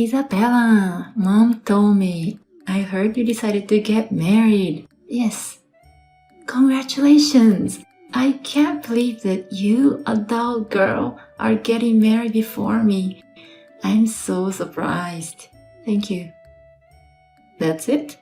Isabella, Mom told me. I heard you decided to get married. Yes. Congratulations! I can't believe that you, adult girl, are getting married before me. I'm so surprised. Thank you. That's it?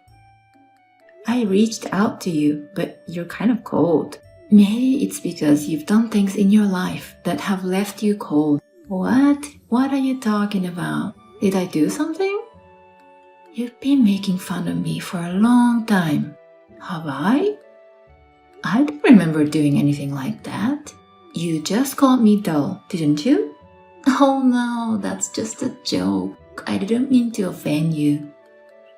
I reached out to you, but you're kind of cold. Maybe it's because you've done things in your life that have left you cold. What? What are you talking about? Did I do something? You've been making fun of me for a long time. Have I? I don't remember doing anything like that. You just called me dull, didn't you? Oh no, that's just a joke. I didn't mean to offend you.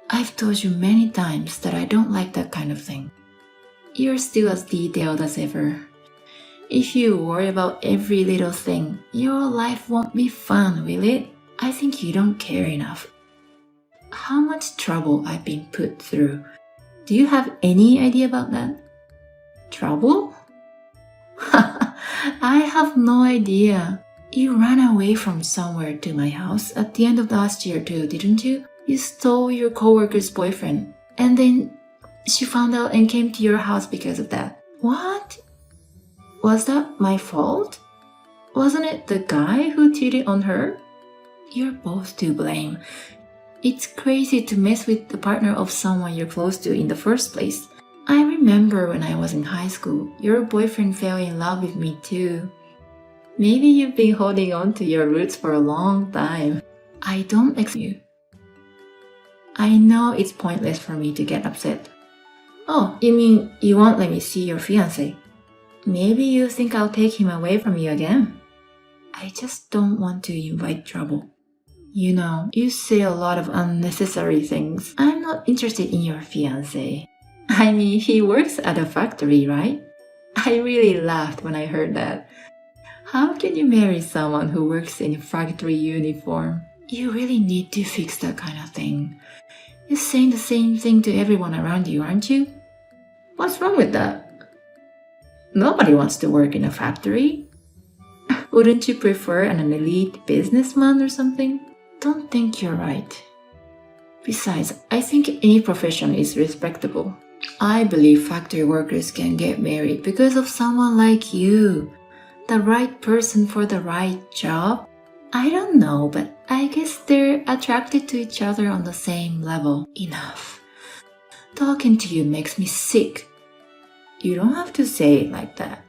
I've told you many times that I don't like that kind of thing. You're still as detailed as ever. If you worry about every little thing, your life won't be fun, will it? I think you don't care enough. How much trouble I've been put through. Do you have any idea about that? Trouble? I have no idea. You ran away from somewhere to my house at the end of last year too, didn't you? You stole your coworker's boyfriend, and then she found out and came to your house because of that. What? Was that my fault? Wasn't it the guy who cheated on her? You're both to blame. It's crazy to mess with the partner of someone you're close to in the first place. I remember when I was in high school, your boyfriend fell in love with me too. Maybe you've been holding on to your roots for a long time. I don't expect you. I know it's pointless for me to get upset. Oh, you mean you won't let me see your fiancé? Maybe you think I'll take him away from you again. I just don't want to invite trouble. You know, you say a lot of unnecessary things. I'm not interested in your fiancé. I mean, he works at a factory, right? I really laughed when I heard that. How can you marry someone who works in a factory uniform? You really need to fix that kind of thing. You're saying the same thing to everyone around you, aren't you? What's wrong with that? Nobody wants to work in a factory. Wouldn't you prefer an elite businessman or something? Don't think you're right. Besides, I think any profession is respectable. I believe factory workers can get married because of someone like you. The right person for the right job? I don't know, but I guess they're attracted to each other on the same level. Enough. Talking to you makes me sick. You don't have to say it like that.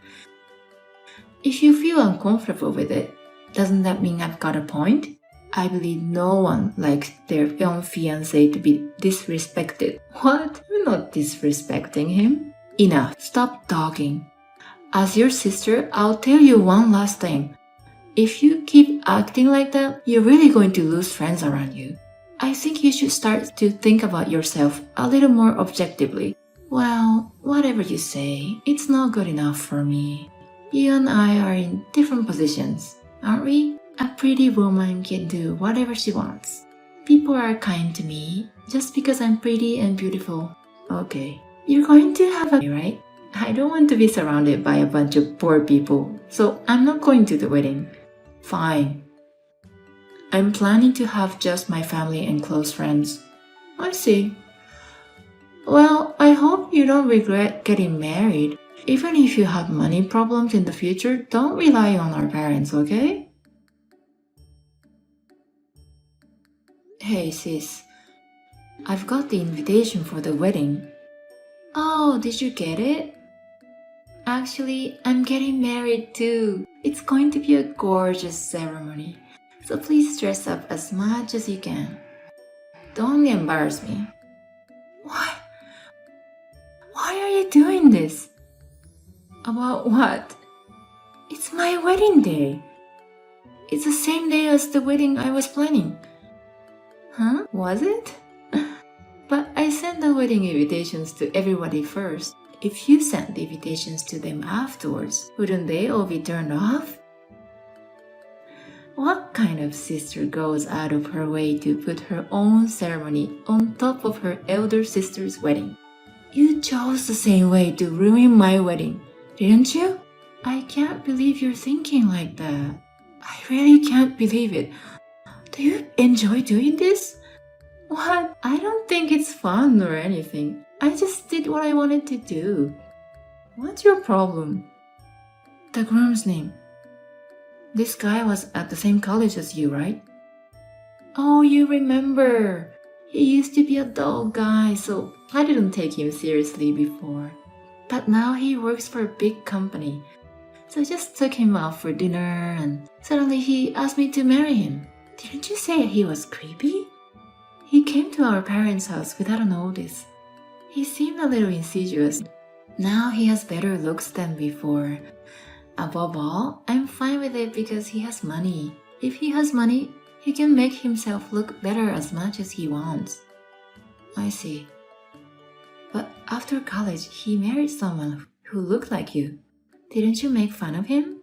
If you feel uncomfortable with it, doesn't that mean I've got a point? I believe no one likes their young fiancé to be disrespected. What? You're not disrespecting him. Enough. Stop talking. As your sister, I'll tell you one last thing. If you keep acting like that, you're really going to lose friends around you. I think you should start to think about yourself a little more objectively. Well, whatever you say, it's not good enough for me. You and I are in different positions, aren't we? A pretty woman can do whatever she wants. People are kind to me just because I'm pretty and beautiful. Okay, you're going to have a right? I don't want to be surrounded by a bunch of poor people, so I'm not going to the wedding. Fine. I'm planning to have just my family and close friends. I see. Well, I hope you don't regret getting married. Even if you have money problems in the future, don't rely on our parents, okay? Hey sis, I've got the invitation for the wedding. Oh, did you get it? Actually, I'm getting married too. It's going to be a gorgeous ceremony, so please dress up as much as you can. Don't embarrass me. What? Why are you doing this? About what? It's my wedding day. It's the same day as the wedding I was planning. Huh? Was it? But I sent the wedding invitations to everybody first. If you sent the invitations to them afterwards, wouldn't they all be turned off? What kind of sister goes out of her way to put her own ceremony on top of her elder sister's wedding? You chose the same way to ruin my wedding, didn't you? I can't believe you're thinking like that. I really can't believe it. Do you enjoy doing this? What? I don't think it's fun or anything. I just did what I wanted to do. What's your problem? The groom's name. This guy was at the same college as you, right? Oh, you remember. He used to be a dull guy, so I didn't take him seriously before. But now he works for a big company. So I just took him out for dinner and suddenly he asked me to marry him. Didn't you say he was creepy? He came to our parents' house without a notice. He seemed a little insidious. Now he has better looks than before. Above all, I'm fine with it because he has money. If he has money, he can make himself look better as much as he wants. I see. But after college, he married someone who looked like you. Didn't you make fun of him?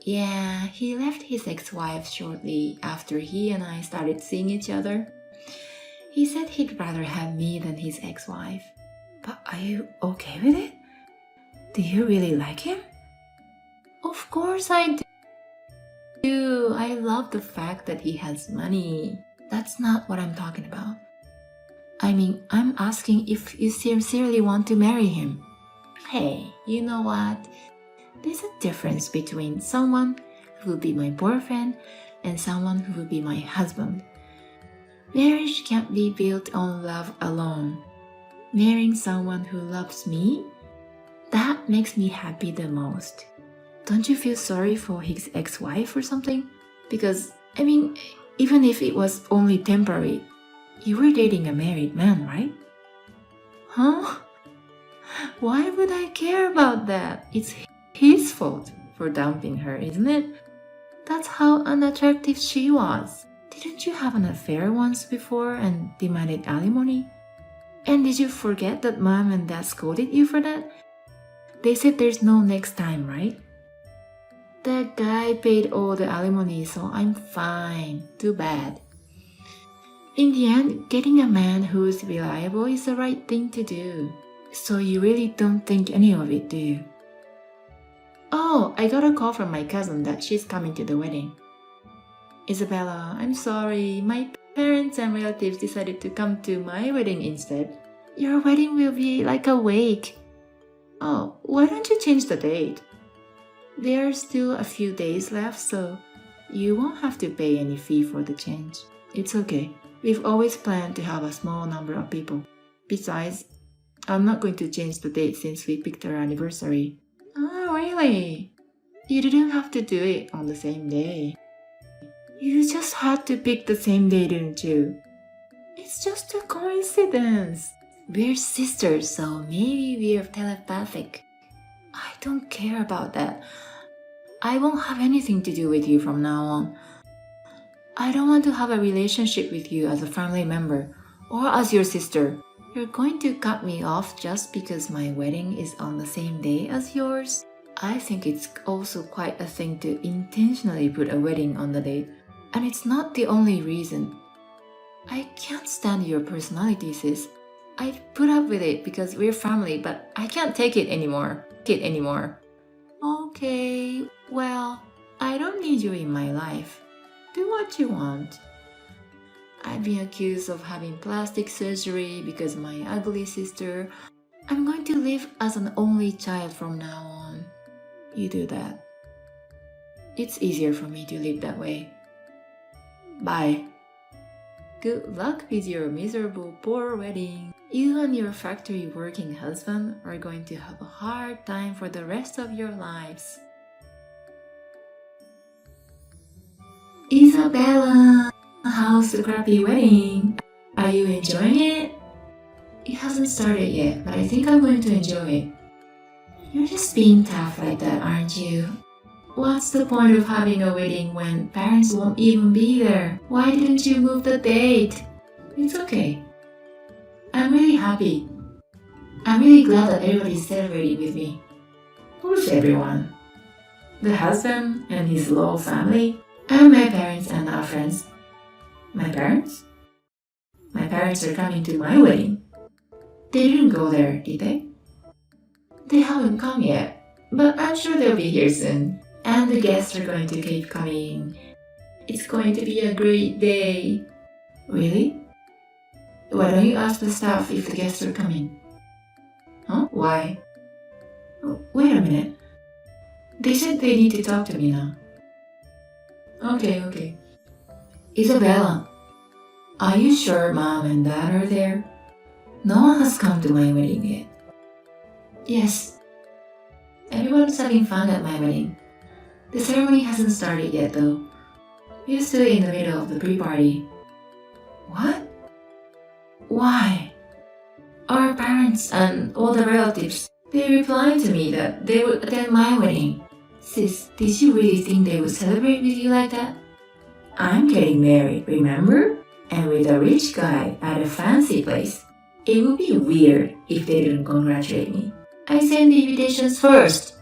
Yeah, he left his ex-wife shortly after he and I started seeing each other. He said he'd rather have me than his ex-wife. But are you okay with it? Do you really like him? Of course I do. I love the fact that he has money. That's not what I'm talking about. I mean, I'm asking if you sincerely want to marry him. Hey, you know what? There's a difference between someone who will be my boyfriend and someone who will be my husband. Marriage can't be built on love alone. Marrying someone who loves me, that makes me happy the most. Don't you feel sorry for his ex-wife or something? Because, I mean, even if it was only temporary, you were dating a married man, right? Huh? Why would I care about that? It's his fault for dumping her, isn't it? That's how unattractive she was. Didn't you have an affair once before and demanded alimony? And did you forget that mom and dad scolded you for that? They said there's no next time, right? That guy paid all the alimony, so I'm fine. Too bad. In the end, getting a man who's reliable is the right thing to do. So you really don't think any of it, do you? Oh, I got a call from my cousin that she's coming to the wedding. Isabella, I'm sorry. My parents and relatives decided to come to my wedding instead. Your wedding will be like a wake. Oh, why don't you change the date? There are still a few days left, so you won't have to pay any fee for the change. It's okay. We've always planned to have a small number of people. Besides, I'm not going to change the date since we picked our anniversary. Oh, really? You didn't have to do it on the same day. You just had to pick the same day, didn't you? It's just a coincidence. We're sisters, so maybe we're telepathic. I don't care about that. I won't have anything to do with you from now on. I don't want to have a relationship with you as a family member or as your sister. You're going to cut me off just because my wedding is on the same day as yours? I think it's also quite a thing to intentionally put a wedding on the date. And it's not the only reason. I can't stand your personality, sis. I put up with it because we're family, but I can't take it anymore. Okay, well, I don't need you in my life. Do what you want. I've been accused of having plastic surgery because of my ugly sister. I'm going to live as an only child from now on. You do that. It's easier for me to live that way. Bye. Good luck with your miserable poor wedding. You and your factory working husband are going to have a hard time for the rest of your lives. Isabella, how's the crappy wedding? Are you enjoying it? It hasn't started yet, but I think I'm going to enjoy it. You're just being tough like that, aren't you? What's the point of having a wedding when parents won't even be there? Why didn't you move the date? It's okay. I'm really happy. I'm really glad that everybody's celebrating with me. Who's everyone? The husband and his little family, and my parents and our friends. My parents? My parents are coming to my wedding. They didn't go there, did they? They haven't come yet, but I'm sure they'll be here soon. And the guests are going to keep coming. It's going to be a great day. Really? Why don't you ask the staff if the guests are coming? Huh? Why? Wait a minute. They said they need to talk to me now. Okay. Isabella, are you sure Mom and Dad are there? No one has come to my wedding yet. Yes. Everyone's having fun at my wedding. The ceremony hasn't started yet though. We're still in the middle of the pre-party. What? Why? Our parents and all the relatives, they replied to me that they would attend my wedding. Sis, did you really think they would celebrate with you like that? I'm getting married, remember? And with a rich guy at a fancy place. It would be weird if they didn't congratulate me. I sent the invitations first.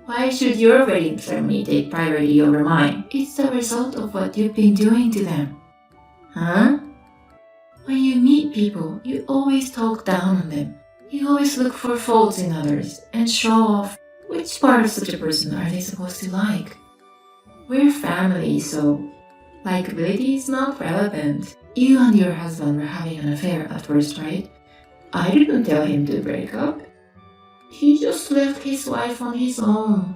Why should your wedding ceremony take priority over mine? It's the result of what you've been doing to them. Huh? When you meet people, you always talk down on them. You always look for faults in others and show off. Which part of such a person are they supposed to like? We're family, so likability is not relevant. You and your husband were having an affair at first, right? I didn't tell him to break up. He just left his wife on his own.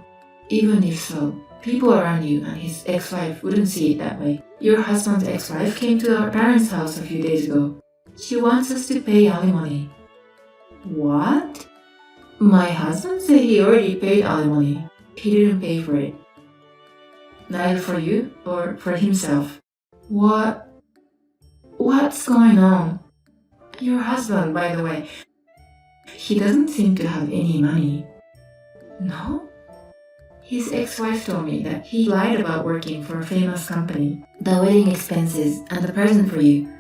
Even if so, people around you and his ex-wife wouldn't see it that way. Your husband's ex-wife came to our parents' house a few days ago. She wants us to pay alimony. What? My husband said he already paid alimony. He didn't pay for it. Neither for you or for himself. What? What's going on? Your husband, by the way, he doesn't seem to have any money. No? His ex-wife told me that he lied about working for a famous company. The wedding expenses and the present for you.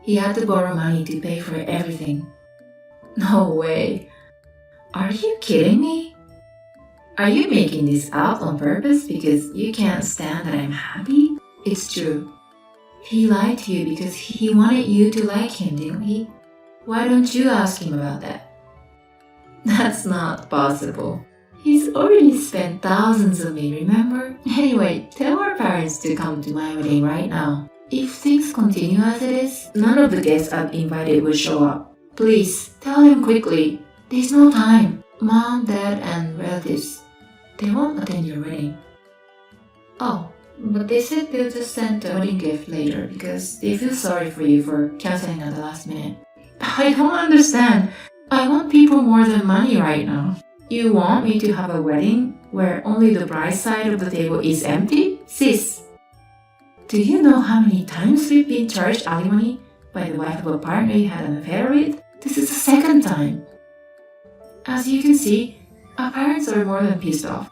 He had to borrow money to pay for everything. No way. Are you kidding me? Are you making this up on purpose because you can't stand that I'm happy? It's true. He lied to you because he wanted you to like him, didn't he? Why don't you ask him about that? That's not possible. He's already spent thousands on me, remember? Anyway, tell our parents to come to my wedding right now. If things continue as it is, none of the guests I've invited will show up. Please, tell them quickly. There's no time. Mom, Dad, and relatives, they won't attend your wedding. Oh, but they said they'll just send a wedding gift later because they feel sorry for you for canceling at the last minute. I don't understand. I want people more than money right now. You want me to have a wedding where only the bride's side of the table is empty? Sis, do you know how many times we've been charged alimony by the wife of a partner you had an affair with? This is the second time. As you can see, our parents are more than pissed off.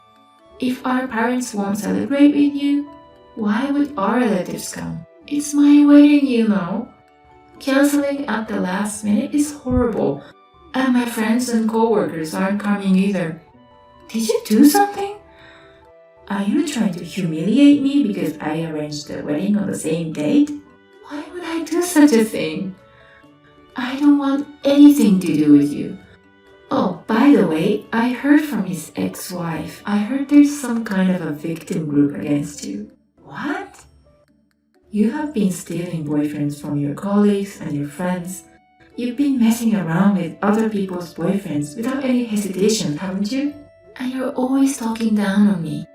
If our parents won't celebrate with you, why would our relatives come? It's my wedding, you know. Canceling at the last minute is horrible. And my friends and co-workers aren't coming either. Did you do something? Are you trying to humiliate me because I arranged the wedding on the same date? Why would I do such a thing? I don't want anything to do with you. Oh, by the way, I heard from his ex-wife. I heard there's some kind of a victim group against you. What? You have been stealing boyfriends from your colleagues and your friends. You've been messing around with other people's boyfriends without any hesitation, haven't you? And you're always talking down on me.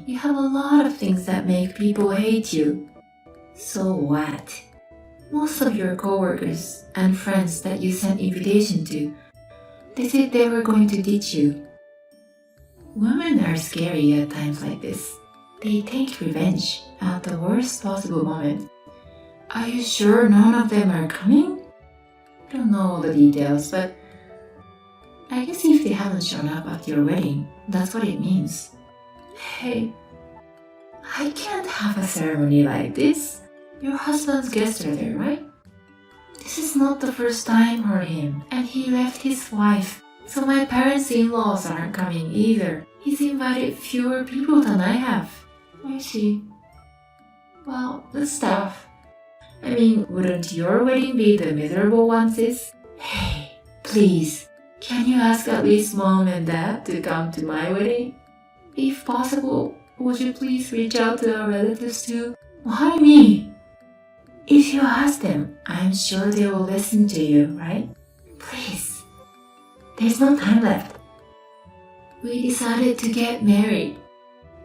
You have a lot of things that make people hate you. So what? Most of your coworkers and friends that you sent invitation to, they said they were going to ditch you. Women are scary at times like this. They take revenge at the worst possible moment. Are you sure none of them are coming? I don't know all the details, but I guess if they haven't shown up at your wedding, that's what it means. Hey, I can't have a ceremony like this. Your husband's guests are there, right? This is not the first time for him, and he left his wife, so my parents-in-laws aren't coming either. He's invited fewer people than I have. I see. Well, that's tough. I mean, wouldn't your wedding be the miserable one, sis? Hey, please, can you ask at least Mom and Dad to come to my wedding? If possible, would you please reach out to our relatives too? Why me? If you ask them, I'm sure they will listen to you, right? Please. There's no time left. We decided to get married.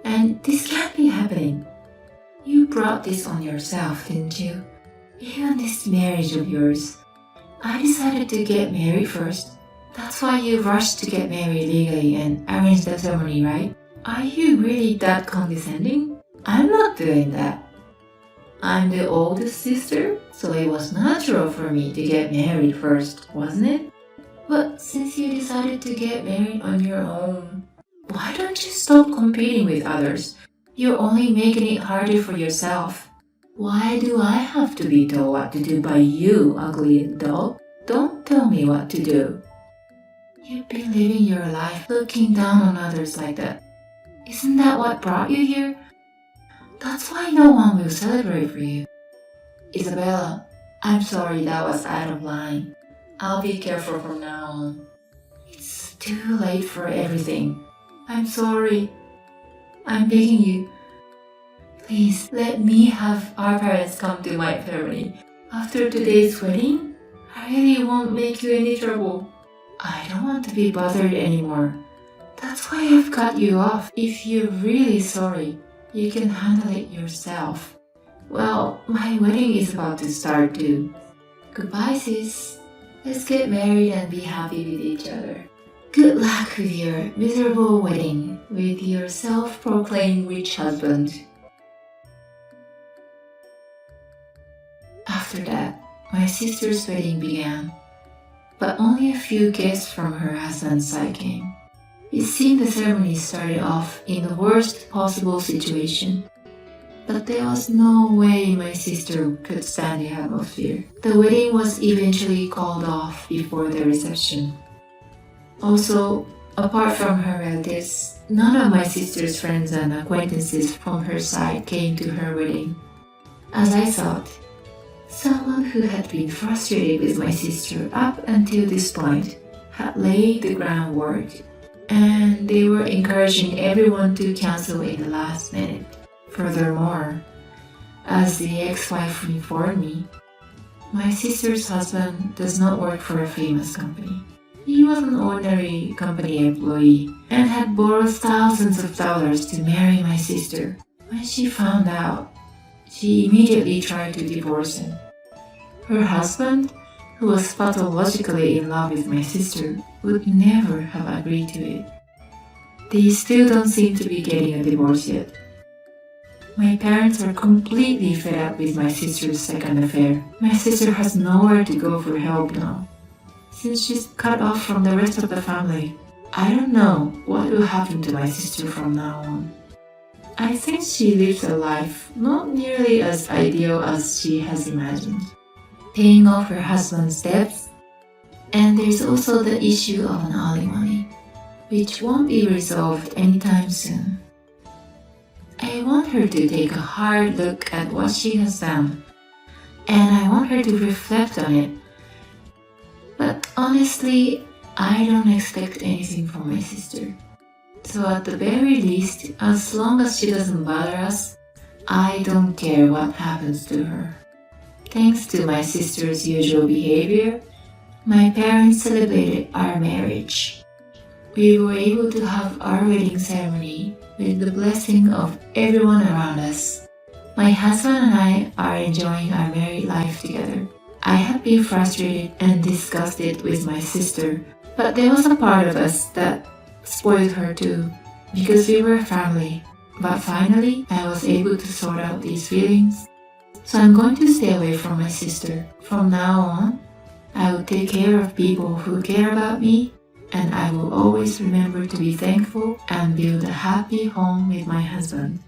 And this can't be happening. You brought this on yourself, didn't you? Even this marriage of yours. I decided to get married first. That's why you rushed to get married legally and arrange the ceremony, right? Are you really that condescending? I'm not doing that. I'm the oldest sister, so it was natural for me to get married first, wasn't it? But since you decided to get married on your own, why don't you stop competing with others? You're only making it harder for yourself. Why do I have to be told what to do by you, ugly doll? Don't tell me what to do. You've been living your life looking down on others like that. Isn't that what brought you here? That's why no one will celebrate for you. Isabella, I'm sorry that was out of line. I'll be careful from now on. It's too late for everything. I'm sorry. I'm begging you. Please let me have our parents come to my ceremony. After today's wedding, I really won't make you any trouble. I don't want to be bothered anymore. That's why I've cut you off. If you're really sorry, you can handle it yourself. Well, my wedding is about to start too. Goodbye, sis. Let's get married and be happy with each other. Good luck with your miserable wedding with your self-proclaimed rich husband. After that, my sister's wedding began, but only a few guests from her husband's side came. It seemed the ceremony started off in the worst possible situation, but there was no way my sister could stand the atmosphere. The wedding was eventually called off before the reception. Also, apart from her relatives, none of my sister's friends and acquaintances from her side came to her wedding. As I thought, someone who had been frustrated with my sister up until this point had laid the groundwork, and they were encouraging everyone to cancel in the last minute. Furthermore, as the ex-wife informed me, my sister's husband does not work for a famous company. He was an ordinary company employee and had borrowed thousands of dollars to marry my sister. When she found out, she immediately tried to divorce him. Her husband, who was pathologically in love with my sister, would never have agreed to it. They still don't seem to be getting a divorce yet. My parents are completely fed up with my sister's second affair. My sister has nowhere to go for help now, since she's cut off from the rest of the family. I don't know what will happen to my sister from now on. I think she lives a life not nearly as ideal as she has imagined, paying off her husband's debts, and there's also the issue of an alimony, which won't be resolved anytime soon. I want her to take a hard look at what she has done, and I want her to reflect on it. But honestly, I don't expect anything from my sister. So at the very least, as long as she doesn't bother us, I don't care what happens to her. Thanks to my sister's usual behavior, my parents celebrated our marriage. We were able to have our wedding ceremony with the blessing of everyone around us. My husband and I are enjoying our married life together. I have been frustrated and disgusted with my sister, but there was a part of us that spoiled her too, because we were family. But finally, I was able to sort out these feelings. So I'm going to stay away from my sister. From now on, I will take care of people who care about me, and I will always remember to be thankful and build a happy home with my husband.